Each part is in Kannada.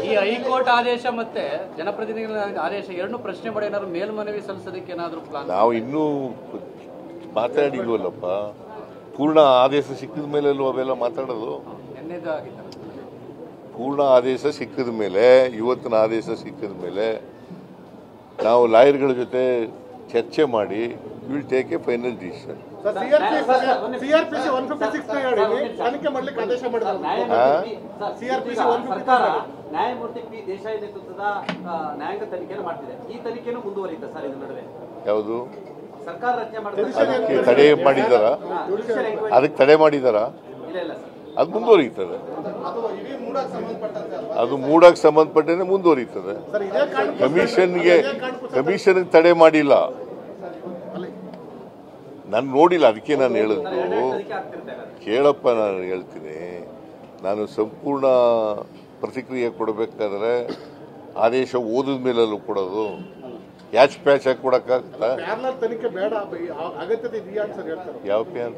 ಈ ಹೈಕೋರ್ಟ್ ಆದೇಶ ಮತ್ತೆ ಜನಪ್ರತಿನಿಧಿಗಳ ಆದೇಶ ಎರಡು ಪ್ರಶ್ನೆ ಮಾಡಿ ಏನಾದ್ರು ಮೇಲ್ಮನವಿ ಸಲ್ಲಿಸೋದಕ್ಕೆ ಏನಾದ್ರು ಪ್ಲಾನ್? ನಾವು ಇನ್ನೂ ಮಾತಾಡಿಲ್ವಲ್ಲಪ್ಪ. ಪೂರ್ಣ ಆದೇಶ ಸಿಕ್ಕಿದ ಮೇಲೆ ಅವೆಲ್ಲ ಮಾತಾಡೋದು. ಪೂರ್ಣ ಆದೇಶ ಸಿಕ್ಕಿದ ಮೇಲೆ, ಇವತ್ತಿನ ಆದೇಶ ಸಿಕ್ಕಿದ ಮೇಲೆ ನಾವು ಲಾಯರ್ಗಳ ಜೊತೆ ಚರ್ಚೆ ಮಾಡಿ will take A final decision. ನ್ಯಾಯಮೂರ್ತಿ ಪಿ ದೇಸಾಯಿ ನೇತೃತ್ವದ ನ್ಯಾಯಾಂಗ ತನಿಖೆಯನ್ನು ಮಾಡ್ತಿದೆ. ಈ ತನಿಖೆಯನ್ನು ಮುಂದುವರಿಯುತ್ತೆ ಸರ್. ಇದು ನಡುವೆ ಯಾವುದು ಸರ್ಕಾರ ರಚನೆ ಮಾಡಿದ್ರೆ ಅದಕ್ಕೆ ತಡೆ ಮಾಡಿದಾರ? ಅದಕ್ಕೆ ತಡೆ ಮಾಡಿದಾರ? ಅದು ಮುಂದುವರಿಯುತ್ತದೆ. ಅದು ಮೂಡಕ್ಕೆ ಸಂಬಂಧಪಟ್ಟಂತೆ ಮುಂದುವರಿಯುತ್ತದೆ. ಕಮಿಷನ್ ತಡೆ ಮಾಡಿಲ್ಲ, ನಾನು ನೋಡಿಲ್ಲ. ಅದಕ್ಕೆ ನಾನು ಹೇಳಿದ್ದು ಕೇಳಪ್ಪ, ನಾನು ಹೇಳ್ತೀನಿ. ನಾನು ಸಂಪೂರ್ಣ ಪ್ರತಿಕ್ರಿಯೆ ಕೊಡಬೇಕಾದ್ರೆ ಆದೇಶ ಓದಿದ ಮೇಲೂ ಕೊಡೋದು, ಕ್ಯಾಚ್ ಪ್ಯಾಚ್ ಆಗಿ ಕೊಡಕ್ಕಾಗ್ತಾ? ತನಿಖೆ ಬೇಡ, ಅಗತ್ಯತೆ ಇದೆಯಾ ಅಂತ ಸರ್ ಹೇಳ್ತಾರೆ. ಯಾವ ಪ್ಯಾನ್?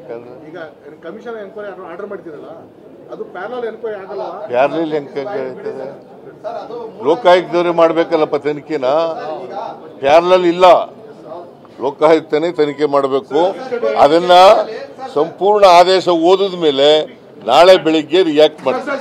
ಈಗ ಕಮಿಷನ್ ಎನ್ಕ್ವೈರಿ ಆರ್ಡರ್ ಮಾಡ್ತಿರಲ್ಲ, ಅದು ಪ್ಯಾನಲ್ ಎನ್ಕ್ವೈರಿ ಆಗಲ್ಲ. ಪ್ಯಾನಲ್ ಎನ್ಕ್ವೈರಿ ಆಗ್ತದೆ? ಲೋಕಾಯುಕ್ತದವರೇ ಮಾಡ್ಬೇಕಲ್ಲಪ್ಪ ತನಿಖೆನ. ಪ್ಯಾನಲ್ ಇಲ್ಲ, ಲೋಕಾಯುಕ್ತನೇ ತನಿಖೆ ಮಾಡಬೇಕು. ಅದನ್ನ ಸಂಪೂರ್ಣ ಆದೇಶ ಓದಿದ ಮೇಲೆ ನಾಳೆ ಬೆಳಿಗ್ಗೆ ರಿಯಾಕ್ಟ್ ಮಾಡ್ತಾರೆ.